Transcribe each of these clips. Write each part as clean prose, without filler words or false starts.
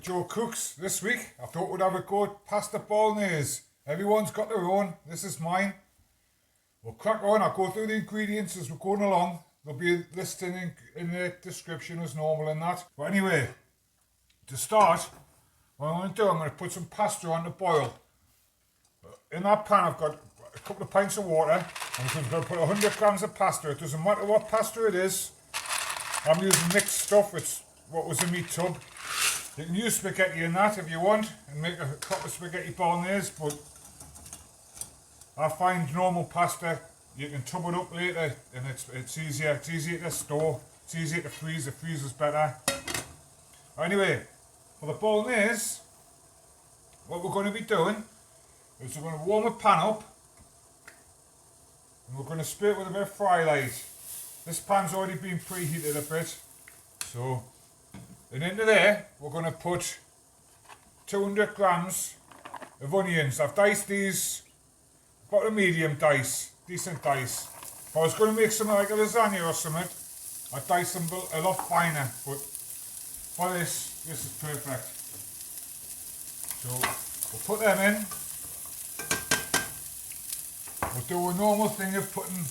Joe Cooks. This week I thought we'd have a go at pasta bolognese. Everyone's got their own. This is mine. We'll crack on. I'll go through the ingredients as we're going along. There'll be a listing in the description as normal and that. But anyway, to start, what I'm going to do, I'm going to put some pasta on to boil. In that pan I've got a couple of pints of water. I'm just going to put 100 grams of pasta. It doesn't matter what pasta it is. I'm using mixed stuff. It's what was in my tub. You can use spaghetti in that if you want and make a proper spaghetti bolognese, but I find normal pasta you can tub it up later and it's easier. It's easier to store, it's easier to freeze, the freezer's better. Anyway, for the bolognese, what we're going to be doing is we're going to warm the pan up and we're going to spray it with a bit of fry light. This pan's already been preheated a bit, so and into there we're going to put 200 grams of onions. I've diced these, got a medium dice, decent dice. If I was going to make something like a lasagna or something, I'd dice them a lot finer, but for this is perfect. So we'll put them in. We'll do a normal thing of putting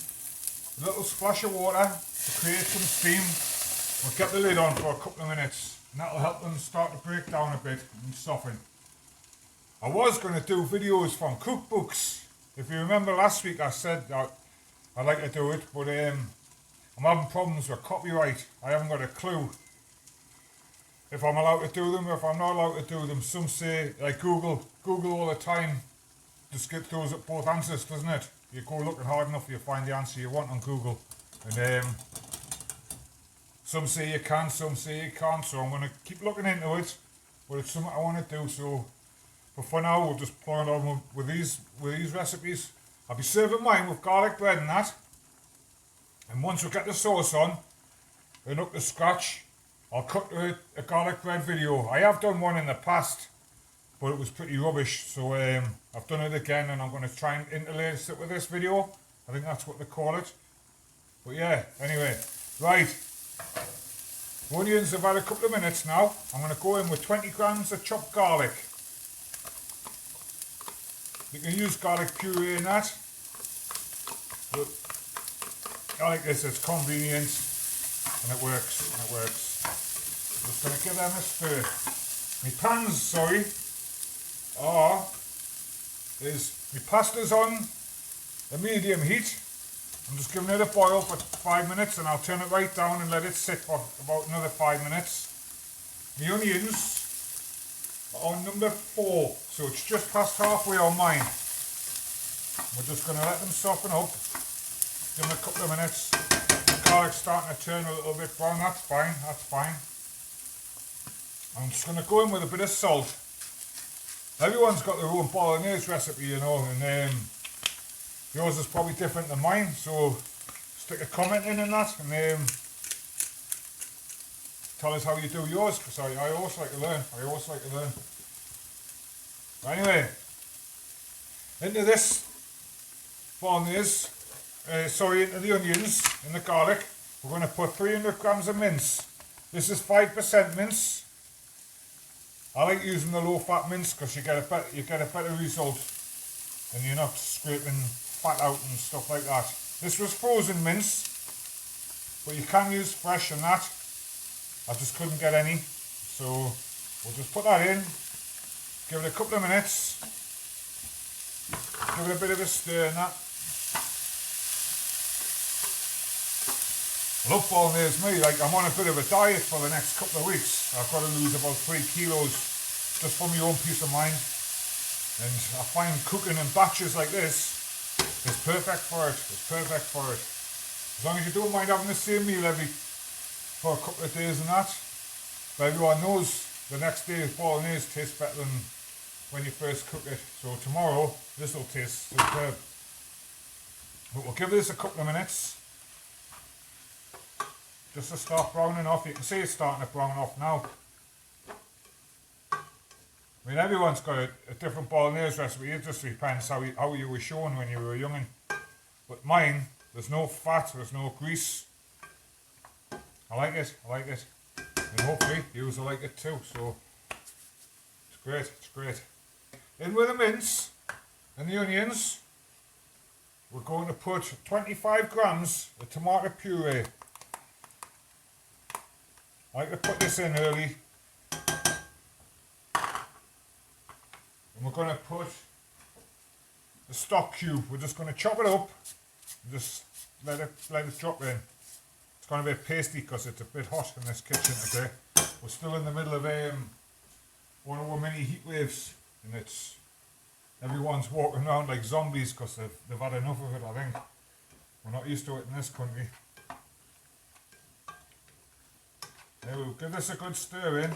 a little splash of water to create some steam. We'll get the lid on for a couple of minutes and that'll help them start to break down a bit and soften. I was going to do videos from cookbooks. If you remember last week I said that I'd like to do it, but I'm having problems with copyright. I haven't got a clue if I'm allowed to do them or if I'm not allowed to do them. Some say, like Google all the time, just get those at both answers, doesn't it? You go looking hard enough, you find the answer you want on Google. And some say you can, some say you can't, so I'm going to keep looking into it, but it's something I want to do. So but for now we'll just plow it on with these recipes. I'll be serving mine with garlic bread and that, and once we get the sauce on and up to scratch, I'll cut a garlic bread video. I have done one in the past, but it was pretty rubbish, so I've done it again and I'm going to try and interlace it with this video. I think that's what they call it. But yeah, anyway, right. Onions have had a couple of minutes now. I'm going to go in with 20 grams of chopped garlic. You can use garlic puree in that, but I like this, it's convenient and it works, I'm just going to give them a stir. My pans, my pasta's on a medium heat. I'm just giving it a boil for 5 minutes and I'll turn it right down and let it sit for about another 5 minutes. The onions are on number 4, so it's just past halfway on mine. We're just going to let them soften up, give them a couple of minutes. The garlic's starting to turn a little bit brown, that's fine. I'm just going to go in with a bit of salt. Everyone's got their own bolognese recipe, you know, and yours is probably different than mine, so stick a comment in and that, and tell us how you do yours, because I always like to learn. Anyway, into this bolognese, into the onions and the garlic, we're going to put 300 grams of mince. This is 5% mince. I like using the low-fat mince because you get a better result, and you're not scraping fat out and stuff like that. This was frozen mince, but you can use fresh and that. I just couldn't get any, so we'll just put that in, give it a couple of minutes, give it a bit of a stir and that. I love bolognese, like I'm on a bit of a diet for the next couple of weeks. I've got to lose about 3 kilos just for my own peace of mind. And I find cooking in batches like this is perfect for it. As long as you don't mind having the same meal for a couple of days and that. But everyone knows the next day's bolognese tastes better than when you first cook it. So tomorrow this will taste superb. But we'll give this a couple of minutes just to start browning off. You can see it's starting to brown off now. I mean, everyone's got a different bolognese recipe. It just depends how you were shown when you were young. But mine, there's no fat, there's no grease. I like it. And hopefully you will like it too. So great, it's great. In with the mince and the onions, we're going to put 25 grams of tomato puree. I like to put this in early. And we're going to put the stock cube. We're just going to chop it up and just let it drop in. It's going to be pasty because it's a bit hot in this kitchen today. We're still in the middle of one of our mini heat waves, and everyone's walking around like zombies because they've had enough of it, I think. We're not used to it in this country. Now we'll give this a good stir in.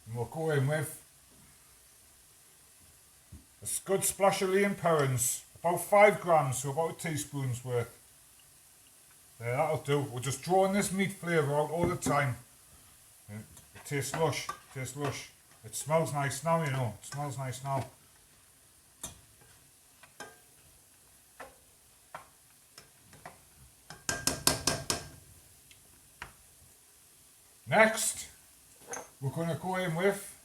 And we'll go in with a good splash of Lean Perrins, about 5 grams, so about a teaspoon's worth. There, that'll do. We're just drawing this meat flavour out all the time. And it tastes lush, lush. It smells nice now, you know, it smells nice now. Next, we're going to go in with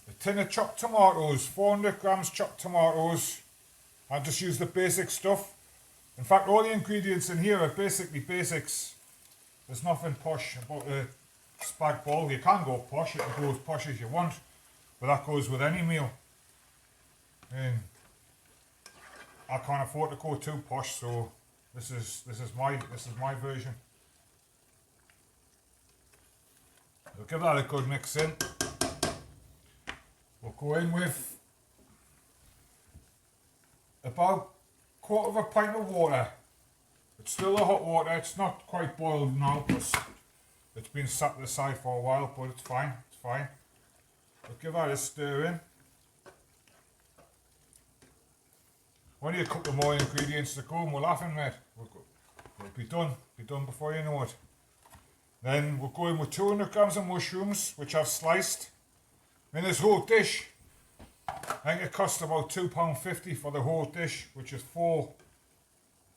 a tin of chopped tomatoes, 400 grams chopped tomatoes. I'll just use the basic stuff. In fact, all the ingredients in here are basically basics. There's nothing posh about a spag bol. You can go posh, you can go as posh as you want, but that goes with any meal. And I can't afford to go too posh, so this is my version. We'll give that a good mix in. We'll go in with about a quarter of a pint of water. It's still a hot water, it's not quite boiled now because it's been sat to the side for a while, but it's fine, it's fine. We'll give that a stir in. Only a couple more ingredients to go and we're laughing, mate. We'll be done before you know it. Then we're going with 200 grams of mushrooms, which I've sliced. In this whole dish, I think it costs about £2.50 for the whole dish, which is 4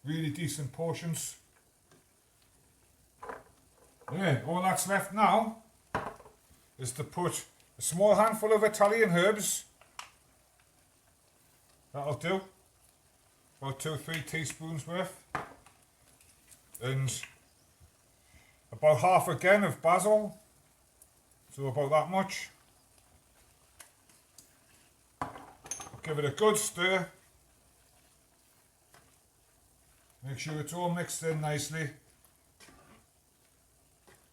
really decent portions. Yeah, all that's left now is to put a small handful of Italian herbs. That'll do. About 2-3 teaspoons worth. And about half again of basil. So about that much. Give it a good stir. Make sure it's all mixed in nicely.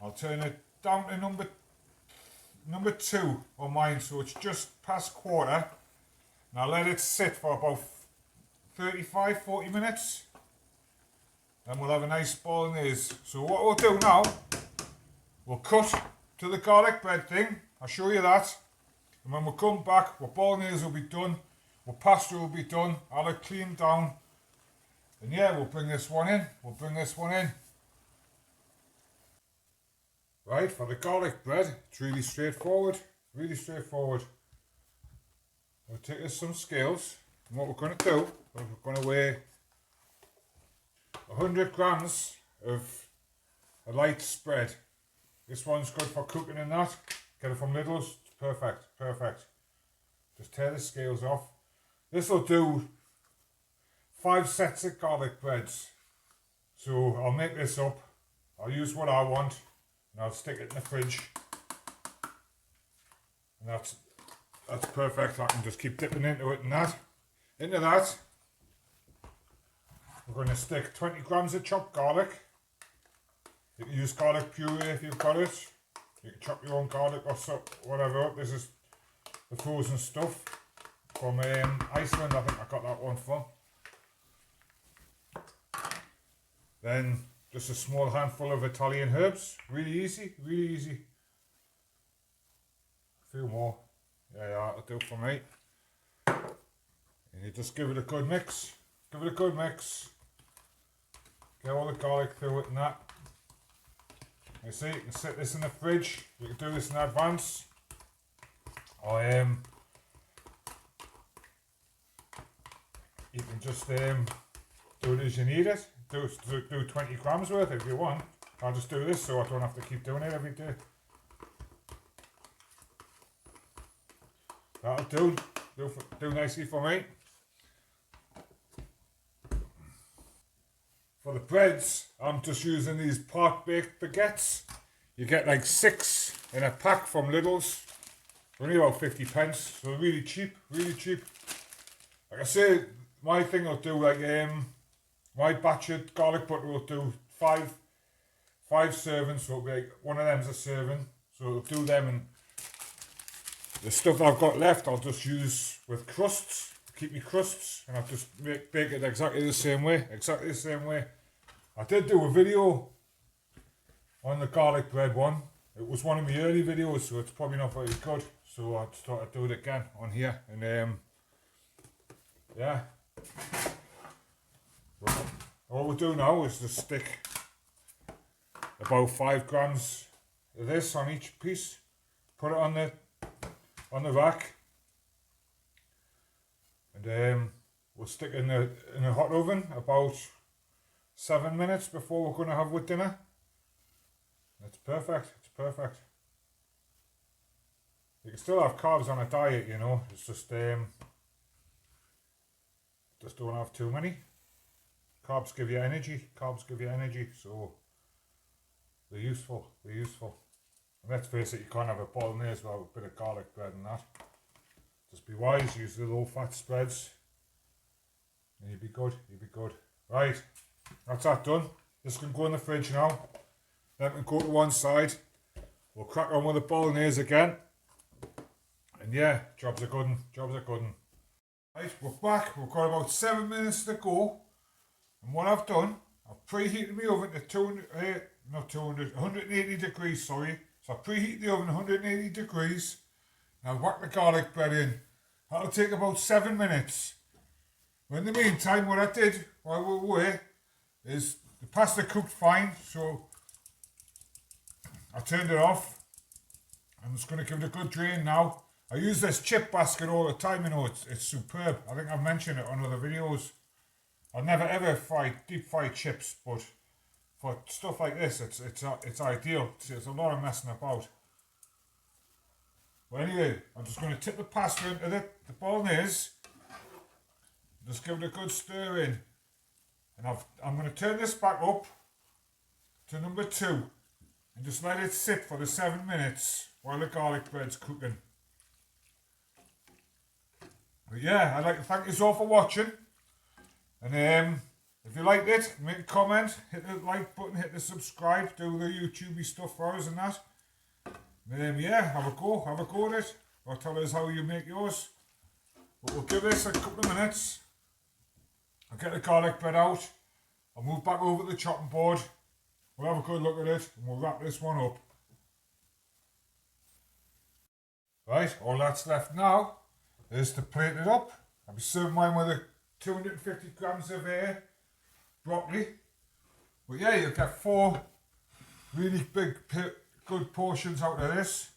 I'll turn it down to number 2 on mine, so it's just past quarter. Now let it sit for about 35-40 minutes. Then we'll have a nice bolognese. So what we'll do now, we'll cut to the garlic bread thing. I'll show you that. And when we come back, our bolognese will be done. Our pasta will be done. I'll have cleaned down. And yeah, we'll bring this one in. Right, for the garlic bread, it's really straightforward. We'll take us some scales. And what we're going to do, we're going to weigh 100 grams of a light spread. This one's good for cooking and that. Get it from Lidl's. Perfect. Just tear the scales off. This will do 5 sets of garlic breads. So I'll make this up. I'll use what I want and I'll stick it in the fridge. And that's perfect. I can just keep dipping into it and that. Into that, we're going to stick 20 grams of chopped garlic. You can use garlic puree if you've got it. You can chop your own garlic or so, whatever. This is the frozen stuff from Iceland. I think I got that one from. Then just a small handful of Italian herbs. Really easy. A few more. Yeah, that'll do for me. And you just give it a good mix. Get all the garlic through it and that. You see, you can set this in the fridge. You can do this in advance. Or you can just do it as you need it. do 20 grams worth if you want. I'll just do this so I don't have to keep doing it every day. That'll do nicely for me. For the breads, I'm just using these part-baked baguettes. You get like 6 in a pack from Lidl's. Only about 50 pence, so really cheap, really cheap. Like I say, my thing will do like, my batch of garlic butter will do 5 servings, so it'll be like one of them's a serving. So it'll do them, and the stuff I've got left I'll just use with crusts, keep me crusts, and I'll just bake it exactly the same way, I did do a video on the garlic bread one. It was one of my early videos, so it's probably not very good. So I just thought I'd do it again on here, and yeah. All we'll do now is just stick about 5 grams of this on each piece, put it on the rack, and we'll stick it in the hot oven about 7 minutes before we're going to have with dinner. It's perfect, it's perfect. You can still have carbs on a diet, you know, it's just don't have too many. Carbs give you energy, so they're useful, And let's face it, you can't have a bolognese without a bit of garlic bread and that. Just be wise, use the low fat spreads, and you'll be good. Right, that's that done. This can go in the fridge now. Let me go to one side. We'll crack on with the bolognese again. And yeah, jobs are good. Right, we're back. We've got about 7 minutes to go. And what I've done, I've preheated my oven to 180 degrees, sorry. So I've preheated the oven 180 degrees. Now whack the garlic bread in. That'll take about 7 minutes. But in the meantime, what I did while we were away is the pasta cooked fine, so I turned it off. I'm just going to give it a good drain now. I use this chip basket all the time, you know, it's superb. I think I've mentioned it on other videos. I never ever deep fry chips, but for stuff like this, it's ideal. There's a lot of messing about. Well, anyway, I'm just going to tip the pasta into the bolognese. Just give it a good stir in. And I'm going to turn this back up to number 2 and just let it sit for the 7 minutes while the garlic bread's cooking. But yeah, I'd like to thank you all for watching. And if you liked it, make a comment, hit the like button, hit the subscribe, do the YouTubey stuff for us and that. And yeah, have a go at it. Or tell us how you make yours. But we'll give this a couple of minutes. I'll get the garlic bread out. I'll move back over to the chopping board. We'll have a good look at it and we'll wrap this one up. Right, all that's left now is to plate it up. I'll be serving mine with 250 grams of broccoli. But yeah, you'll get 4 really big, good portions out of this.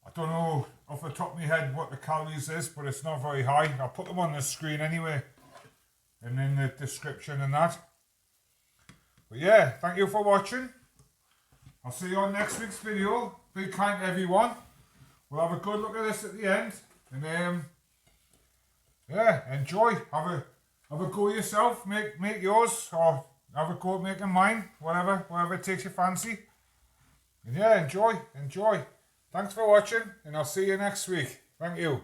I don't know off the top of my head what the calories is, but it's not very high. I'll put them on the screen anyway, and in the description and that. But yeah, thank you for watching. I'll see you on next week's video. Be kind to everyone. We'll have a good look at this at the end, and yeah, enjoy. Have a go yourself. Make yours, or have a go at making mine. Whatever takes your fancy. And yeah, enjoy. Thanks for watching, and I'll see you next week. Thank you.